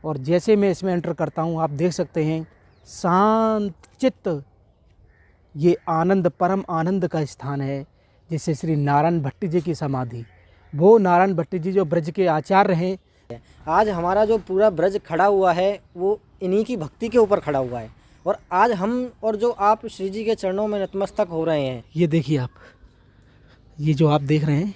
और जैसे मैं इसमें एंटर करता हूँ आप देख सकते हैं शांत चित्त, ये आनंद परम आनंद का स्थान है, जिसे श्री नारायण भट्ट जी की समाधि। वो नारायण भट्ट जी जो ब्रज के आचार्य हैं। आज हमारा जो पूरा ब्रज खड़ा हुआ है वो इन्हीं की भक्ति के ऊपर खड़ा हुआ है, और आज हम और जो आप श्री जी के चरणों में नतमस्तक हो रहे हैं। ये देखिए आप, ये जो आप देख रहे हैं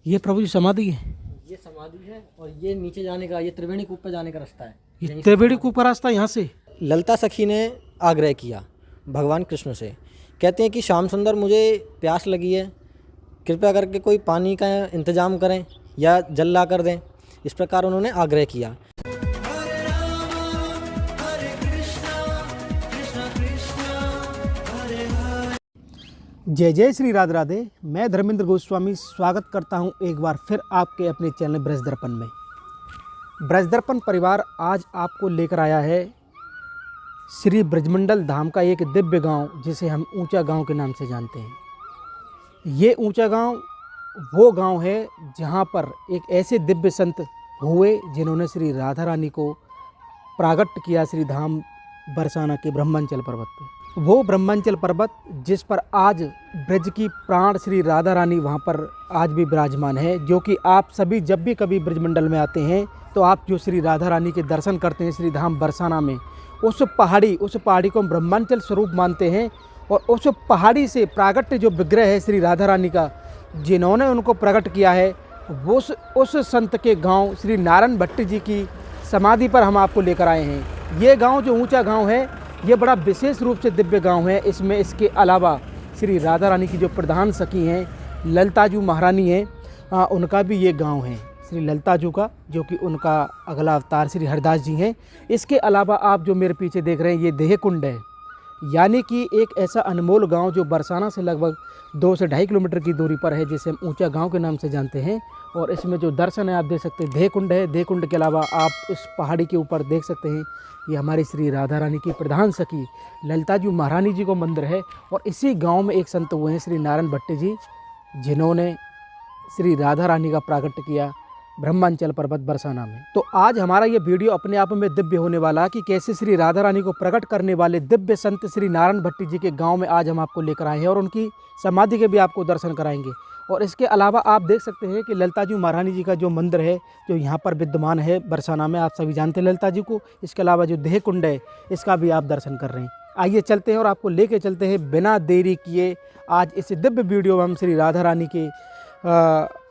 ये प्रभु जी समाधि है। ये समाधि है और ये नीचे जाने का, ये त्रिवेणी कूप पे जाने का रास्ता है। ये त्रिवेणी कूप का रास्ता यहाँ से। ललिता सखी ने आग्रह किया भगवान कृष्ण से, कहते हैं कि श्याम सुंदर मुझे प्यास लगी है, कृपया करके कोई पानी का इंतजाम करें या जल ला कर दें। इस प्रकार उन्होंने आग्रह किया। जय जय श्री राधे राधे। मैं धर्मेंद्र गोस्वामी स्वागत करता हूं एक बार फिर आपके अपने चैनल ब्रज दर्पण में। ब्रज दर्पण परिवार आज आपको लेकर आया है श्री ब्रजमंडल धाम का एक दिव्य गांव, जिसे हम ऊंचा गांव के नाम से जानते हैं। ये ऊंचा गांव वो गांव है जहां पर एक ऐसे दिव्य संत हुए जिन्होंने श्री राधा रानी को प्रागट्य किया श्री धाम बरसाना के ब्रह्मांचल पर्वत पे। वो ब्रह्मांचल पर्वत जिस पर आज ब्रज की प्राण श्री राधा रानी वहाँ पर आज भी विराजमान है, जो कि आप सभी जब भी कभी ब्रजमंडल में आते हैं तो आप जो श्री राधा रानी के दर्शन करते हैं श्री धाम बरसाना में, उस पहाड़ी को हम ब्रह्मांचल स्वरूप मानते हैं। और उस पहाड़ी से प्रागट्य जो विग्रह है श्री राधा रानी का, जिन्होंने उनको प्रकट किया है, वो उस संत के गांव श्री नारायण भट्ट जी की समाधि पर हम आपको लेकर आए हैं। ये गांव जो ऊंचा गांव है, ये बड़ा विशेष रूप से दिव्य गांव है। इसमें इसके अलावा श्री राधा रानी की जो प्रधान सखी हैं ललिता जी महारानी हैं, उनका भी ये गांव है, श्री ललिता जी का, जो कि उनका अगला अवतार श्री हरिदास जी हैं। इसके अलावा आप जो मेरे पीछे देख रहे हैं ये देह कुंड है, यानी कि एक ऐसा अनमोल गांव जो बरसाना से लगभग 2 से 2.5 किलोमीटर की दूरी पर है, जिसे हम ऊंचा गांव के नाम से जानते हैं। और इसमें जो दर्शन है आप देख सकते हैं देह कुंड है। देह कुंड के अलावा आप इस पहाड़ी के ऊपर देख सकते हैं ये हमारी श्री राधा रानी की प्रधान सखी ललिता जी महारानी जी को मंदिर है। और इसी गांव में एक संत हुए हैं श्री नारायण भट्ट जी, जिन्होंने श्री राधा रानी का प्रागट्य किया ब्रह्मांचल पर्वत बरसाना में। तो आज हमारा ये वीडियो अपने आप में दिव्य होने वाला है कि कैसे श्री राधा रानी को प्रकट करने वाले दिव्य संत श्री नारायण भट्ट जी के गांव में आज हम आपको लेकर आए हैं, और उनकी समाधि के भी आपको दर्शन कराएंगे। और इसके अलावा आप देख सकते हैं कि ललिता जी महारानी जी का जो मंदिर है जो यहाँ पर विद्यमान है बरसाना में, आप सभी जानते हैं ललिता जी को। इसके अलावा जो देह कुंड है इसका भी आप दर्शन कर रहे हैं। आइए चलते हैं और आपको लेके चलते हैं बिना देरी किए आज इस दिव्य वीडियो में हम श्री राधा रानी के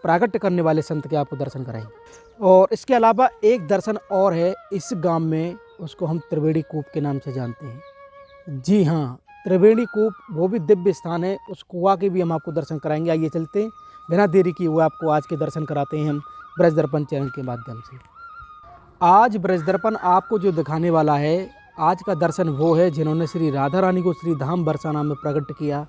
प्रागट्य करने वाले संत के आपको दर्शन कराएंगे। और इसके अलावा एक दर्शन और है इस गांव में, उसको हम त्रिवेणी कूप के नाम से जानते हैं। जी हाँ, त्रिवेणी कूप वो भी दिव्य स्थान है, उस कुआं के भी हम आपको दर्शन कराएंगे। आइए चलते हैं बिना देरी किए हुए आपको आज के दर्शन कराते हैं हम ब्रज दर्पण चैनल के माध्यम से। आज ब्रज दर्पण आपको जो दिखाने वाला है, आज का दर्शन वो है जिन्होंने श्री राधा रानी को श्री धाम बरसाना में प्रकट किया।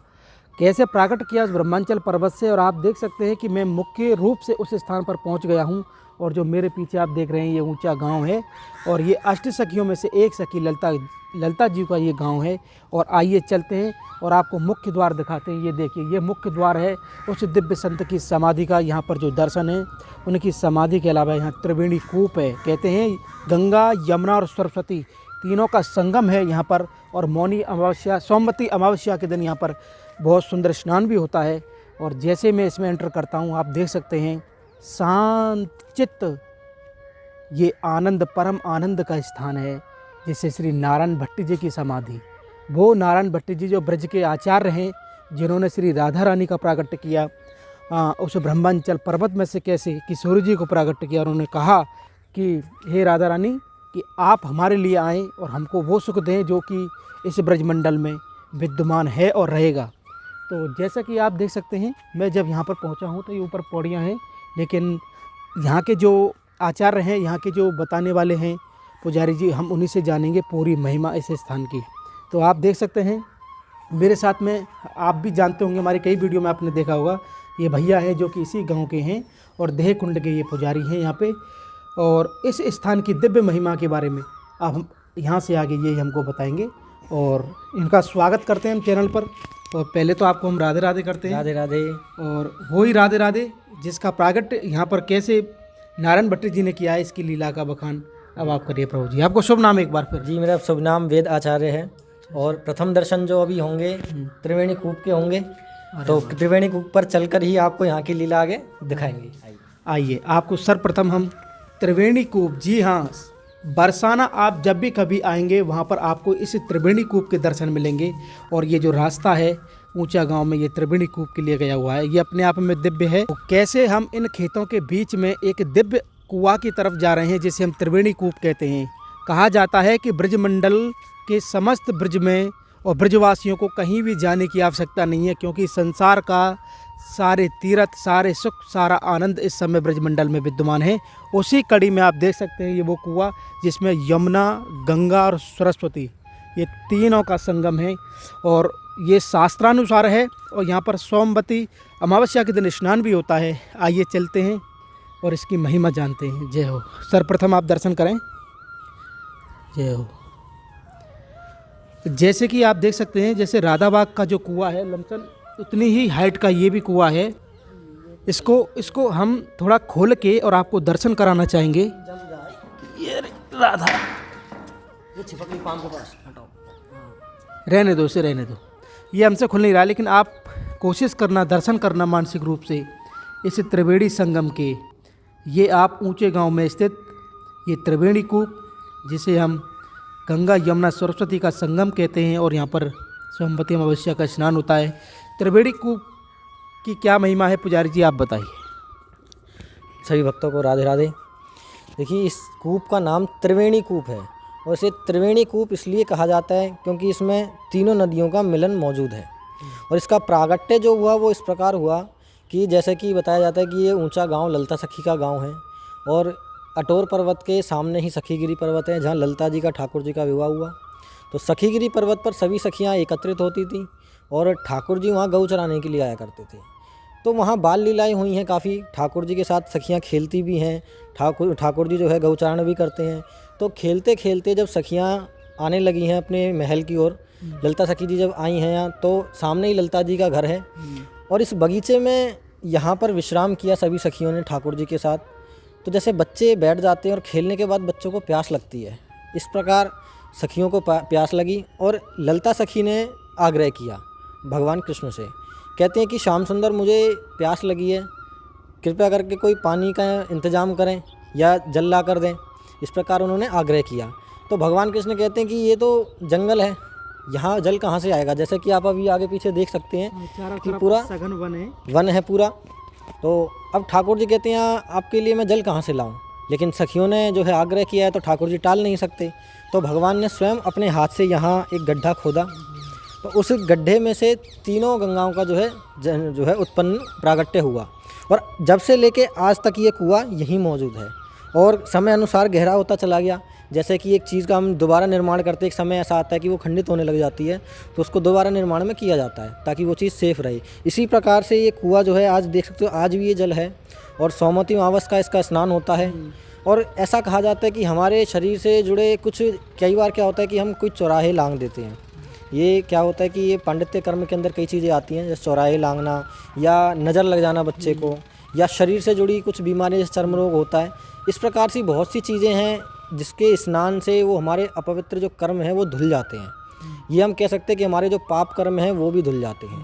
कैसे प्रकट किया उस ब्रह्मांचल पर्वत से। और आप देख सकते हैं कि मैं मुख्य रूप से उस स्थान पर पहुंच गया हूं। और जो मेरे पीछे आप देख रहे हैं ये ऊंचा गांव है, और ये अष्ट सखियों में से एक सखी ललिता जी का ये गांव है। और आइए चलते हैं और आपको मुख्य द्वार दिखाते हैं। ये देखिए, ये मुख्य द्वार है उस दिव्य संत की समाधि का। यहाँ पर जो दर्शन है उनकी समाधि के अलावा यहाँ त्रिवेणी कूप है। कहते हैं गंगा यमुना और सरस्वती तीनों का संगम है यहाँ पर। और मौनी अमावस्या सोमवती अमावस्या के दिन यहाँ पर बहुत सुंदर स्नान भी होता है। और जैसे मैं इसमें एंटर करता हूँ आप देख सकते हैं शांत चित्त, ये आनंद परम आनंद का स्थान है, जिसे श्री नारायण भट्ट जी की समाधि। वो नारायण भट्ट जी जो ब्रज के आचार्य हैं, जिन्होंने श्री राधा रानी का प्रागट्य किया उस ब्रह्मांचल पर्वत में से कैसे किशोरी जी को प्रागट्य किया। उन्होंने कहा कि हे राधा रानी कि आप हमारे लिए आएँ और हमको वो सुख दें जो कि इस ब्रजमंडल में विद्यमान है और रहेगा। तो जैसा कि आप देख सकते हैं मैं जब यहाँ पर पहुँचा हूँ तो ये ऊपर पौड़ियाँ हैं, लेकिन यहाँ के जो आचार्य हैं, यहाँ के जो बताने वाले हैं पुजारी जी, हम उन्हीं से जानेंगे पूरी महिमा इस स्थान की। तो आप देख सकते हैं मेरे साथ में, आप भी जानते होंगे हमारी कई वीडियो में आपने देखा होगा, ये भैया हैं जो कि इसी गांव के हैं और देह कुंड के ये पुजारी हैं यहाँ पे। और इस स्थान की दिव्य महिमा के बारे में अब हम यहाँ से आगे ये हमको बताएंगे और इनका स्वागत करते हैं हम चैनल पर। और पहले तो आपको हम राधे राधे करते हैं। राधे राधे। और वो ही राधे राधे जिसका प्रागट्य यहाँ पर कैसे नारायण भट्ट जी ने किया है, इसकी लीला का बखान अब आप करिए प्रभु जी। आपको शुभ नाम एक बार फिर। जी, मेरा शुभ नाम वेद आचार्य है और प्रथम दर्शन जो अभी होंगे त्रिवेणी कूप के होंगे, तो त्रिवेणी कूप पर चलकर ही आपको यहाँ की लीला आगे दिखाएंगे। आइए, आपको सर्वप्रथम हम त्रिवेणी कूप, जी हाँ, बरसाना आप जब भी कभी आएंगे वहाँ पर आपको इस त्रिवेणी कूप के दर्शन मिलेंगे। और ये जो रास्ता है ऊंचा गांव में, ये त्रिवेणी कूप के लिए गया हुआ है, ये अपने आप में दिव्य है। तो कैसे हम इन खेतों के बीच में एक दिव्य कुआं की तरफ जा रहे हैं जिसे हम त्रिवेणी कूप कहते हैं। कहा जाता है कि ब्रजमंडल के समस्त ब्रज में और ब्रजवासियों को कहीं भी जाने की आवश्यकता नहीं है, क्योंकि संसार का सारे तीर्थ, सारे सुख, सारा आनंद इस समय ब्रजमंडल में विद्यमान है। उसी कड़ी में आप देख सकते हैं ये वो कुआं जिसमें यमुना, गंगा और सरस्वती, ये तीनों का संगम है। और ये शास्त्रानुसार है और यहाँ पर सोमवती अमावस्या के दिन स्नान भी होता है। आइए चलते हैं और इसकी महिमा जानते हैं। जय हो। सर्वप्रथम आप दर्शन करें। जय हो। जैसे कि आप देख सकते हैं, जैसे राधाबाग का जो कुआं है लमसम उतनी ही हाइट का ये भी कुआं है। इसको हम थोड़ा खोल के और आपको दर्शन कराना चाहेंगे। ये राधा, ये छिपकली पाम के पास हटाओ। रहने दो, इसे रहने दो, ये हमसे खुल नहीं रहा। लेकिन आप कोशिश करना, दर्शन करना मानसिक रूप से इस त्रिवेणी संगम के। ये आप ऊंचे गांव में स्थित ये त्रिवेणी कूप, जिसे हम गंगा, यमुना, सरस्वती का संगम कहते हैं, और यहाँ पर सोमवती अमावस्या का स्नान होता है। त्रिवेणी कूप की क्या महिमा है पुजारी जी, आप बताइए। सभी भक्तों को राधे राधे। देखिए, इस कूप का नाम त्रिवेणी कूप है और इसे त्रिवेणी कूप इसलिए कहा जाता है क्योंकि इसमें तीनों नदियों का मिलन मौजूद है। और इसका प्रागट्य जो हुआ वो इस प्रकार हुआ कि जैसे कि बताया जाता है कि ये ऊंचा गांव ललिता सखी का गांव है और अटोर पर्वत के सामने ही सखीगिरी पर्वत है, जहाँ ललिता जी का ठाकुर जी का विवाह हुआ। तो सखीगिरी पर्वत पर सभी सखियाँ एकत्रित होती थी और ठाकुर जी वहाँ गऊ चराने के लिए आया करते थे। तो वहाँ बाल लीलाएँ हुई हैं काफ़ी, ठाकुर जी के साथ सखियाँ खेलती भी हैं, ठाकुर जी जो है गऊ चारण भी करते हैं। तो खेलते खेलते जब सखियाँ आने लगी हैं अपने महल की ओर, ललिता सखी जी जब आई हैं यहाँ, तो सामने ही ललिता जी का घर है और इस बगीचे में यहाँ पर विश्राम किया सभी सखियों ने ठाकुर जी के साथ। तो जैसे बच्चे बैठ जाते हैं और खेलने के बाद बच्चों को प्यास लगती है, इस प्रकार सखियों को प्यास लगी और ललिता सखी ने आग्रह किया भगवान कृष्ण से। कहते हैं कि श्याम सुंदर, मुझे प्यास लगी है, कृपया करके कोई पानी का इंतज़ाम करें या जल ला कर दें। इस प्रकार उन्होंने आग्रह किया। तो भगवान कृष्ण कहते हैं कि ये तो जंगल है, यहाँ जल कहाँ से आएगा। जैसे कि आप अभी आगे पीछे देख सकते हैं कि पूरा सघन वन है पूरा। तो अब ठाकुर जी कहते हैं आपके लिए मैं जल कहाँ से लाऊं, लेकिन सखियों ने जो है आग्रह किया है तो ठाकुर जी टाल नहीं सकते। तो भगवान ने स्वयं अपने हाथ से यहाँ एक गड्ढा खोदा, तो उस गड्ढे में से तीनों गंगाओं का जो है उत्पन्न प्रागट्य हुआ और जब से लेके आज तक ये कुआं यहीं मौजूद है और समय अनुसार गहरा होता चला गया। जैसे कि एक चीज़ का हम दोबारा निर्माण करते, एक समय ऐसा आता है कि वो खंडित होने लग जाती है, तो उसको दोबारा निर्माण में किया जाता है ताकि वो चीज़ सेफ रहे। इसी प्रकार से ये कुआं जो है आज देख सकते हो, आज भी ये जल है और सोमवती अमावस का इसका स्नान होता है। और ऐसा कहा जाता है कि हमारे शरीर से जुड़े कुछ, कई बार क्या होता है कि हम कुछ चौराहे लांग देते हैं। ये क्या होता है कि ये पांडित्य कर्म के अंदर कई चीज़ें आती हैं, जैसे चौराहे लांगना या नज़र लग जाना बच्चे को, या शरीर से जुड़ी कुछ बीमारी जैसे चर्म रोग होता है। इस प्रकार से बहुत सी चीज़ें हैं जिसके स्नान से वो हमारे अपवित्र जो कर्म हैं वो धुल जाते हैं। ये हम कह सकते हैं कि हमारे जो पाप कर्म हैं वो भी धुल जाते हैं।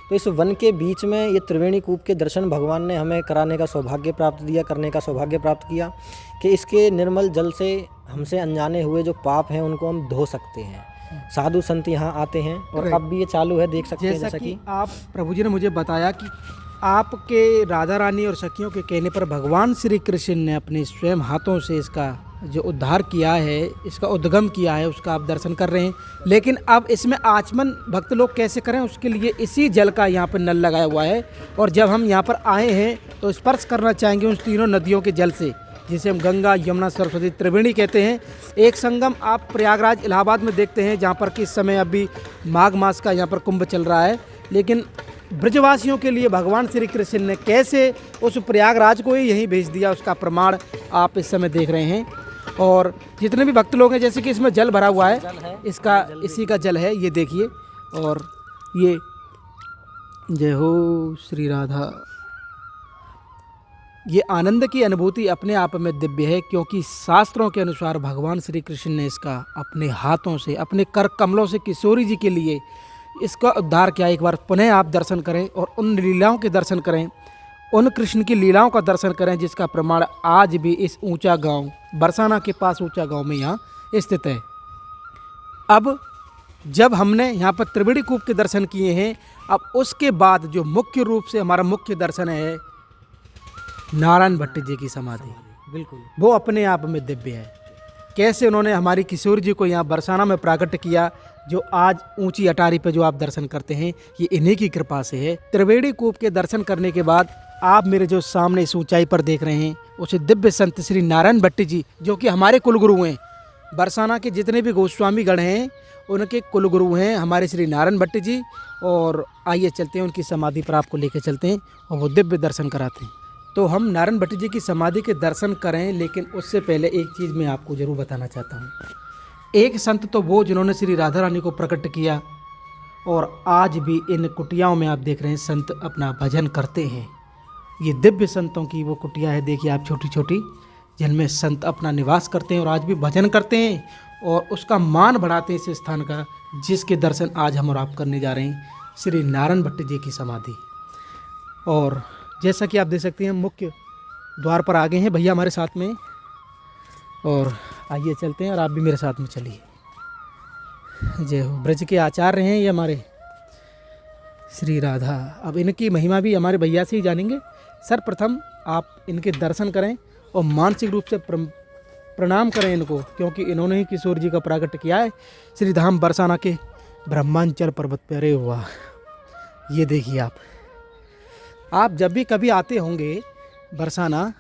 तो इस वन के बीच में ये त्रिवेणी कूप के दर्शन भगवान ने हमें कराने का सौभाग्य प्राप्त दिया, करने का सौभाग्य प्राप्त किया कि इसके निर्मल जल से हमसे अनजाने हुए जो पाप हैं उनको हम धो सकते हैं। साधु संत यहाँ आते हैं और अब भी ये चालू है, देख सकते हैं। जैसा कि आप प्रभु जी ने मुझे बताया कि आपके राधा रानी और सखियों के कहने पर भगवान श्री कृष्ण ने अपने स्वयं हाथों से इसका जो उद्धार किया है, इसका उद्गम किया है, उसका आप दर्शन कर रहे हैं। लेकिन अब इसमें आचमन भक्त लोग कैसे करें, उसके लिए इसी जल का यहाँ पर नल लगाया हुआ है। और जब हम यहाँ पर आए हैं तो स्पर्श करना चाहेंगे उन तीनों नदियों के जल से, जिसे हम गंगा, यमुना, सरस्वती, त्रिवेणी कहते हैं। एक संगम आप प्रयागराज इलाहाबाद में देखते हैं, जहाँ पर कि इस समय अभी माघ मास का यहाँ पर कुंभ चल रहा है। लेकिन ब्रजवासियों के लिए भगवान श्री कृष्ण ने कैसे उस प्रयागराज को ही यहीं भेज दिया, उसका प्रमाण आप इस समय देख रहे हैं। और जितने भी भक्त लोग हैं, जैसे कि इसमें जल भरा हुआ है, इसका इसी का जल है, ये देखिए। और ये जय हो श्री राधा। ये आनंद की अनुभूति अपने आप में दिव्य है, क्योंकि शास्त्रों के अनुसार भगवान श्री कृष्ण ने इसका अपने हाथों से, अपने कर कमलों से किशोरी जी के लिए इसका उद्धार किया। एक बार पुनः आप दर्शन करें और उन लीलाओं के दर्शन करें, उन कृष्ण की लीलाओं का दर्शन करें, जिसका प्रमाण आज भी इस ऊंचा गांव, बरसाना के पास ऊंचा गांव में यहाँ स्थित है। अब जब हमने यहाँ पर त्रिवेणी कूप के दर्शन किए हैं, अब उसके बाद जो मुख्य रूप से हमारा मुख्य दर्शन है नारायण भट्ट जी की समाधि। बिल्कुल। वो अपने आप में दिव्य है। कैसे उन्होंने हमारी किशोर जी को यहाँ बरसाना में प्राकट किया, जो आज ऊंची अटारी पे जो आप दर्शन करते हैं, ये इन्हीं की कृपा से है। त्रिवेणी कूप के दर्शन करने के बाद आप मेरे जो सामने इस ऊंचाई पर देख रहे हैं, उसे दिव्य संत श्री नारायण भट्ट जी, जो कि हमारे कुलगुरु हैं, बरसाना के जितने भी गोस्वामी गण हैं उनके कुलगुरु हैं हमारे श्री नारायण भट्ट जी। और आइए चलते हैं उनकी समाधि पर, आपको लेकर चलते हैं और वो दिव्य दर्शन कराते हैं। तो हम नारायण भट्ट जी की समाधि के दर्शन करें, लेकिन उससे पहले एक चीज़ मैं आपको ज़रूर बताना चाहता हूँ। एक संत तो वो जिन्होंने श्री राधा रानी को प्रकट किया, और आज भी इन कुटियाओं में आप देख रहे हैं संत अपना भजन करते हैं। ये दिव्य संतों की वो कुटिया है, देखिए आप, छोटी छोटी, जिनमें संत अपना निवास करते हैं और आज भी भजन करते हैं और उसका मान बढ़ाते हैं इस स्थान का, जिसके दर्शन आज हम और आप करने जा रहे हैं, श्री नारायण भट्ट जी की समाधि। और जैसा कि आप देख सकते हैं, मुख्य द्वार पर आ गए हैं भैया हमारे साथ में, और आइए चलते हैं और आप भी मेरे साथ में चलिए। जय हो। ब्रज के आचार्य हैं ये हमारे श्री राधा। अब इनकी महिमा भी हमारे भैया से ही जानेंगे। सर्वप्रथम आप इनके दर्शन करें और मानसिक रूप से प्रणाम करें इनको, क्योंकि इन्होंने ही किशोर जी का प्राकट किया है श्री धाम बरसाना के ब्रह्मांचल पर्वत पर। अरे वाह, ये देखिए आप जब भी कभी आते होंगे बरसाना,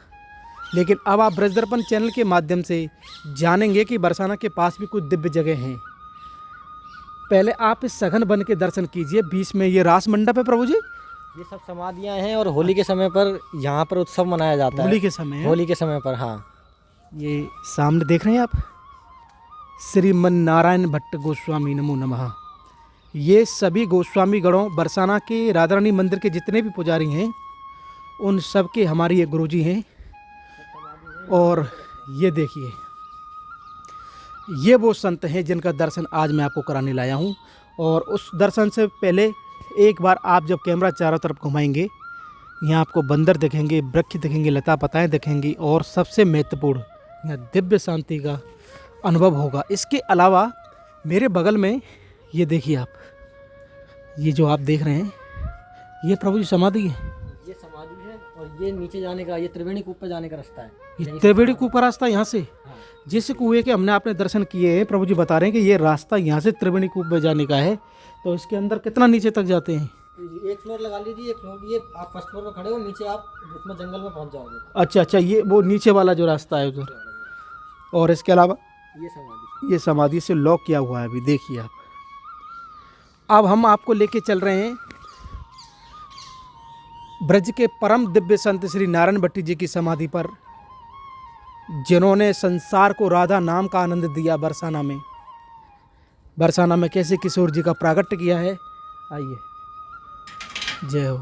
लेकिन अब आप ब्रज दर्पण चैनल के माध्यम से जानेंगे कि बरसाना के पास भी कुछ दिव्य जगह हैं। पहले आप इस सघन वन के दर्शन कीजिए। बीच में ये रास मंडप है प्रभु जी, ये सब समाधियाँ हैं और होली के समय पर यहाँ पर उत्सव मनाया जाता है। होली के समय है? होली के समय पर, हाँ। ये सामने देख रहे हैं आप, श्रीमन नारायण भट्ट गोस्वामी नमो नमः। ये सभी गोस्वामी गणों, बरसाना के राधा रानी मंदिर के जितने भी पुजारी हैं, उन सब के हमारे ये गुरुजी हैं। और ये देखिए, ये वो संत हैं जिनका दर्शन आज मैं आपको कराने लाया हूँ। और उस दर्शन से पहले एक बार आप जब कैमरा चारों तरफ घुमाएंगे, यहाँ आपको बंदर दिखेंगे, वृक्ष दिखेंगे, लता पताएँ दिखेंगी, और सबसे महत्वपूर्ण यहाँ दिव्य शांति का अनुभव होगा। इसके अलावा मेरे बगल में ये देखिए आप, ये जो आप देख रहे हैं, ये प्रभु जी समाधि है। ये समाधि है और ये नीचे जाने का, ये त्रिवेणी कूप पर जाने का रास्ता है। ये त्रिवेणी कूप का रास्ता यहाँ से, हाँ। जिस कुएं के हमने आपने दर्शन किए हैं, प्रभु जी बता रहे हैं कि ये रास्ता यहाँ से त्रिवेणी कूप में जाने का है। तो इसके अंदर कितना नीचे तक जाते हैं? एक फ्लोर लगा लीजिए, एक फ्लोर, ये आप फर्स्ट फ्लोर पर खड़े हो, नीचे आप उसमें जंगल में पहुँच जाओगे। अच्छा, ये वो नीचे वाला जो रास्ता है उधर। और इसके अलावा ये समाधि से लॉक किया हुआ है अभी, देखिए आप। अब हम आपको लेके चल रहे हैं ब्रज के परम दिव्य संत श्री नारायण भट्ट जी की समाधि पर, जिन्होंने संसार को राधा नाम का आनंद दिया। बरसाना में कैसे किशोर जी का प्राकट्य किया है, आइए। जय हो।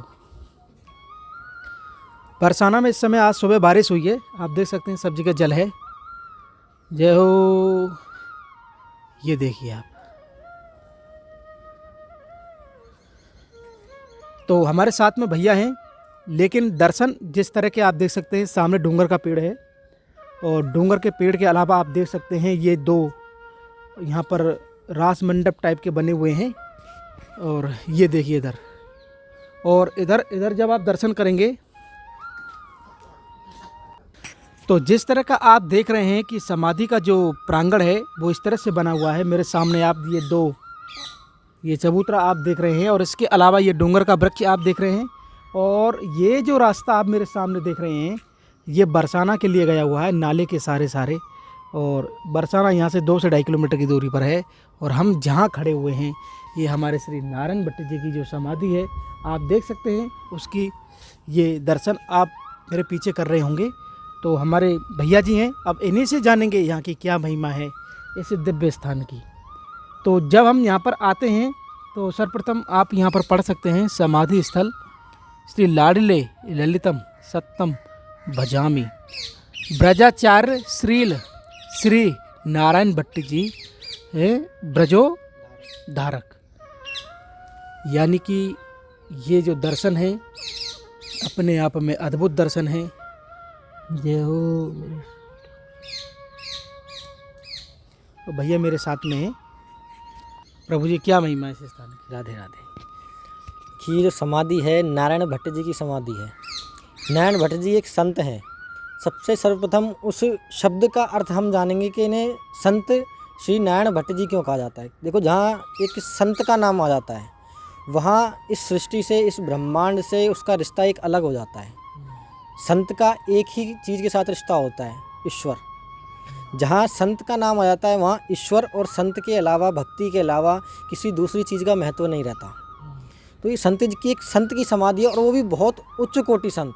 बरसाना में इस समय आज सुबह बारिश हुई है, आप देख सकते हैं सब जगह जल है। जय हो। ये देखिए आप, तो हमारे साथ में भैया हैं, लेकिन दर्शन जिस तरह के आप देख सकते हैं, सामने डूंगर का पेड़ है, और डूंगर के पेड़ के अलावा आप देख सकते हैं ये दो यहाँ पर रास मंडप टाइप के बने हुए हैं। और ये देखिए इधर, और इधर जब आप दर्शन करेंगे तो जिस तरह का आप देख रहे हैं कि समाधि का जो प्रांगण है वो इस तरह से बना हुआ है। मेरे सामने आप ये चबूतरा आप देख रहे हैं, और इसके अलावा ये डूंगर का वृक्ष आप देख रहे हैं, और ये जो रास्ता आप मेरे सामने देख रहे हैं, ये बरसाना के लिए गया हुआ है, नाले के सारे। और बरसाना यहाँ से 2 से 2.5 किलोमीटर की दूरी पर है। और हम जहाँ खड़े हुए हैं, ये हमारे श्री नारायण भट्ट जी की जो समाधि है, आप देख सकते हैं, उसकी ये दर्शन आप मेरे पीछे कर रहे होंगे। तो हमारे भैया जी हैं, अब इन्हीं से जानेंगे यहाँ की क्या महिमा है इस दिव्य स्थान की। तो जब हम यहाँ पर आते हैं तो सर्वप्रथम आप यहाँ पर पढ़ सकते हैं, समाधि स्थल श्री लाडले ललितम सत्तम भजामी। ब्रजाचार्य श्री नारायण भट्ट जी ब्रजो धारक। यानी कि ये जो दर्शन है अपने आप में अद्भुत दर्शन है। जय हो। तो भैया मेरे साथ में है। प्रभु जी क्या महिमा है इस स्थान की? राधे राधे। की जो समाधि है नारायण भट्ट जी की समाधि है। नारायण भट्ट जी एक संत हैं। सबसे सर्वप्रथम उस शब्द का अर्थ हम जानेंगे कि इन्हें संत श्री नारायण भट्ट जी क्यों कहा जाता है। देखो, जहाँ एक संत का नाम आ जाता है वहाँ इस सृष्टि से, इस ब्रह्मांड से उसका रिश्ता एक अलग हो जाता है। संत का एक ही चीज़ के साथ रिश्ता होता है, ईश्वर। जहाँ संत का नाम आ जाता है वहाँ ईश्वर और संत के अलावा, भक्ति के अलावा किसी दूसरी चीज़ का महत्व नहीं रहता। तो ये संत जी की एक संत की समाधि है, और वो भी बहुत उच्च कोटि संत,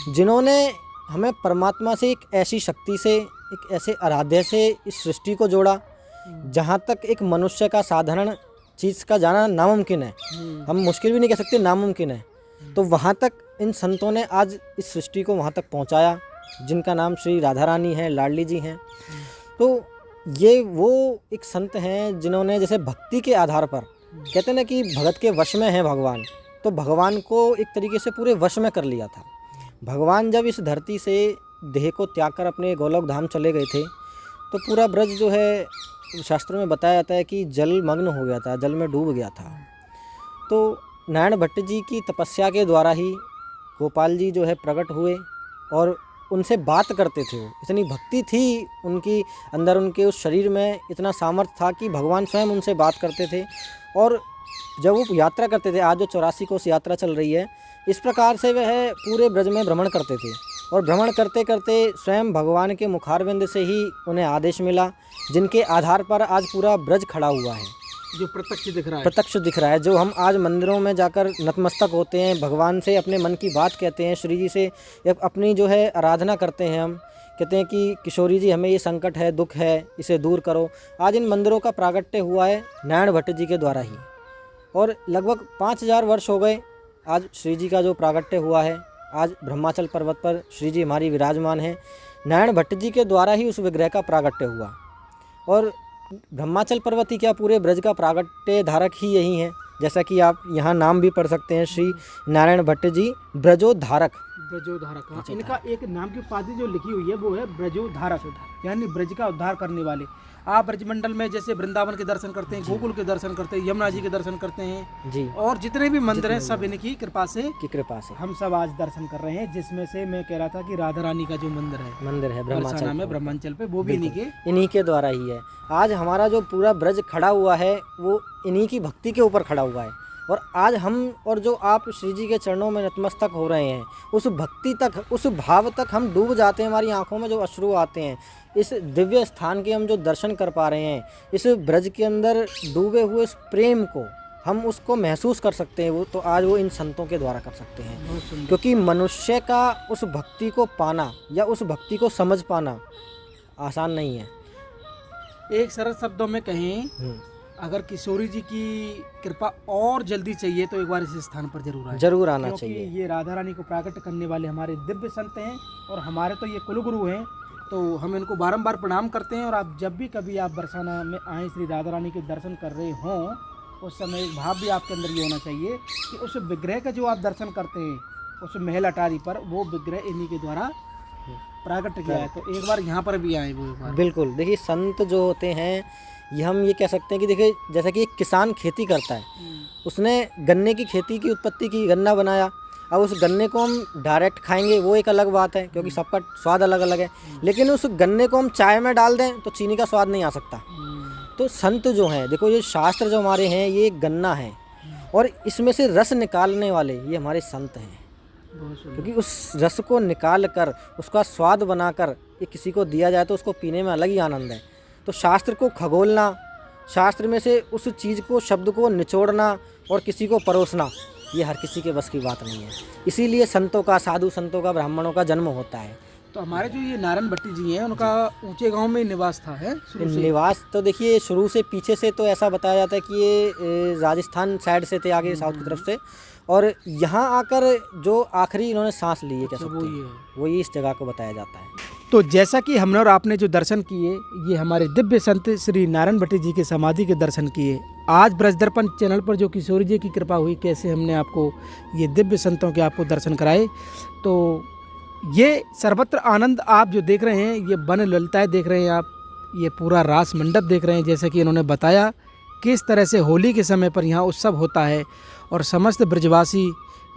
जिन्होंने हमें परमात्मा से एक ऐसी शक्ति से, एक ऐसे आराध्य से इस सृष्टि को जोड़ा जहाँ तक एक मनुष्य का साधारण चीज़ का जाना नामुमकिन है। हम मुश्किल भी नहीं कह सकते, नामुमकिन है। तो वहाँ तक इन संतों ने आज इस सृष्टि को वहाँ तक पहुँचाया, जिनका नाम श्री राधा रानी है, लाडली जी हैं। तो ये वो एक संत हैं जिन्होंने जैसे भक्ति के आधार पर, कहते हैं ना कि भगत के वश में है भगवान, तो भगवान को एक तरीके से पूरे वश में कर लिया था। भगवान जब इस धरती से देह को त्याग कर अपने गोलोक धाम चले गए थे तो पूरा ब्रज जो है, शास्त्रों में बताया जाता है कि जल मग्न हो गया था, जल में डूब गया था। तो नारायण भट्ट जी की तपस्या के द्वारा ही गोपाल जी जो है प्रकट हुए और उनसे बात करते थे। वो इतनी भक्ति थी उनकी अंदर, उनके उस शरीर में इतना सामर्थ्य था कि भगवान स्वयं उनसे बात करते थे। और जब वो यात्रा करते थे, आज जो 84 कोस यात्रा चल रही है, इस प्रकार से वह पूरे ब्रज में भ्रमण करते थे। और भ्रमण करते करते स्वयं भगवान के मुखारविंद से ही उन्हें आदेश मिला, जिनके आधार पर आज पूरा ब्रज खड़ा हुआ है, जो प्रत्यक्ष दिख रहा है। प्रत्यक्ष दिख रहा है। जो हम आज मंदिरों में जाकर नतमस्तक होते हैं, भगवान से अपने मन की बात कहते हैं, श्री जी से अपनी जो है आराधना करते हैं। हम कहते हैं कि किशोरी जी हमें ये संकट है, दुख है, इसे दूर करो। आज इन मंदिरों का प्रागट्य हुआ है नारायण भट्ट जी के द्वारा ही। और लगभग 5000 वर्ष हो गए आज श्री जी का जो प्रागट्य हुआ है। आज ब्रह्माचल पर्वत पर श्री जी हमारी विराजमान है। नारायण भट्ट जी के द्वारा ही उस विग्रह का प्रागट्य हुआ। और ब्रह्माचल पर्वत ही क्या, पूरे ब्रज का प्रागट्य धारक ही यही है। जैसा कि आप यहाँ नाम भी पढ़ सकते हैं, श्री नारायण भट्ट जी ब्रजोधारक। ब्रजोधारक, हाँ। इनका एक नाम की उपाधि जो लिखी हुई है वो है ब्रजोधारक, यानी ब्रज का उद्धार करने वाले। आप ब्रजमंडल में जैसे वृंदावन के दर्शन करते हैं, गोकुल के दर्शन करते हैं, यमुना जी के दर्शन करते हैं जी, और जितने भी मंदिर हैं सब इनकी कृपा से हम सब आज दर्शन कर रहे हैं। जिसमें से मैं कह रहा था कि राधा रानी का जो मंदिर है ब्रह्माचल में, ब्रह्मांचल पे, वो भी इन्हीं के द्वारा ही है। आज हमारा जो पूरा ब्रज खड़ा हुआ है वो इन्हीं की भक्ति के ऊपर खड़ा हुआ है। और आज हम और जो आप श्री जी के चरणों में नतमस्तक हो रहे हैं, उस भक्ति तक, उस भाव तक हम डूब जाते हैं। हमारी आंखों में जो अश्रु आते हैं, इस दिव्य स्थान के हम जो दर्शन कर पा रहे हैं, इस ब्रज के अंदर डूबे हुए इस प्रेम को हम उसको महसूस कर सकते हैं। वो तो आज वो इन संतों के द्वारा कर सकते हैं। क्योंकि मनुष्य का उस भक्ति को पाना या उस भक्ति को समझ पाना आसान नहीं है। एक सरल शब्दों में कहें, अगर किशोरी जी की कृपा और जल्दी चाहिए तो एक बार इस स्थान पर जरूर आना चाहिए। ये राधा रानी को प्राकट करने वाले हमारे दिव्य संत हैं और हमारे तो ये कुलगुरु हैं। तो हम इनको बारंबार प्रणाम करते हैं। और आप जब भी कभी आप बरसाना में आएँ, श्री राधा रानी के दर्शन कर रहे हों, उस समय एक भाव भी आपके अंदर ये होना चाहिए कि उस विग्रह का जो आप दर्शन करते हैं, उस महल अटारी पर, वो विग्रह इन्हीं के द्वारा प्राकट किया है। तो एक बार यहाँ पर भी आए वो एक बार। बिल्कुल। देखिए, संत जो होते हैं, ये हम ये कह सकते हैं कि देखिए, जैसा कि एक किसान खेती करता है, उसने गन्ने की खेती की उत्पत्ति की, गन्ना बनाया। अब उस गन्ने को हम डायरेक्ट खाएंगे वो एक अलग बात है, क्योंकि सबका स्वाद अलग अलग है। लेकिन उस गन्ने को हम चाय में डाल दें तो चीनी का स्वाद नहीं आ सकता। तो संत जो हैं, देखो ये शास्त्र जो हमारे हैं, ये गन्ना है और इसमें से रस निकालने वाले ये हमारे संत हैं। क्योंकि उस रस को निकाल कर, उसका स्वाद बनाकर ये किसी को दिया जाए तो उसको पीने में अलग ही आनंद है। तो शास्त्र को खगोलना, शास्त्र में से उस चीज़ को, शब्द को निचोड़ना और किसी को परोसना, ये हर किसी के बस की बात नहीं है। इसीलिए संतों का, साधु संतों का, ब्राह्मणों का जन्म होता है। तो हमारे जो ये नारायण भट्टी जी हैं उनका ऊंचे गांव में निवास था है शुरू से? निवास तो देखिए शुरू से पीछे से तो ऐसा बताया जाता है कि ये राजस्थान साइड से थे, आगे साउथ की तरफ से, और यहाँ आकर जो आखिरी इन्होंने सांस ली है, कैसे वो ये इस जगह को बताया जाता है। तो जैसा कि हमने और आपने जो दर्शन किए, ये हमारे दिव्य संत श्री नारायण भट्टी जी की समाधि के दर्शन किए। आज ब्रज दर्पण चैनल पर जो किशोरी जी की कृपा हुई, कैसे हमने आपको ये दिव्य संतों के आपको दर्शन कराए। तो ये सर्वत्र आनंद आप जो देख रहे हैं, ये वन ललिताएँ देख रहे हैं आप, ये पूरा रास मंडप देख रहे हैं। जैसे कि इन्होंने बताया किस तरह से होली के समय पर यहाँ उत्सव होता है और समस्त ब्रजवासी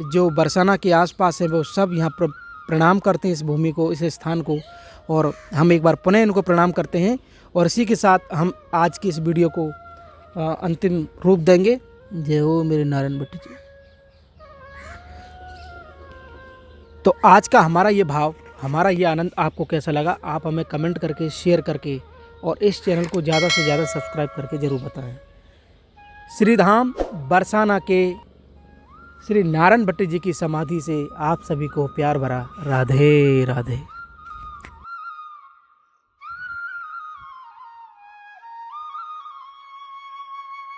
जो बरसाना के आसपास हैं वो सब यहाँ प्रणाम करते हैं इस भूमि को, इस स्थान को, और हम एक बार पुनः इनको प्रणाम करते हैं। और इसी के साथ हम आज की इस वीडियो को अंतिम रूप देंगे। जय हो मेरे नारायण भट्टी जी। तो आज का हमारा ये भाव, हमारा ये आनंद आपको कैसा लगा, आप हमें कमेंट करके, शेयर करके और इस चैनल को ज़्यादा से ज़्यादा सब्सक्राइब करके ज़रूर बताएं। श्रीधाम बरसाना के श्री नारायण भट्टी जी की समाधि से आप सभी को प्यार भरा राधे राधे।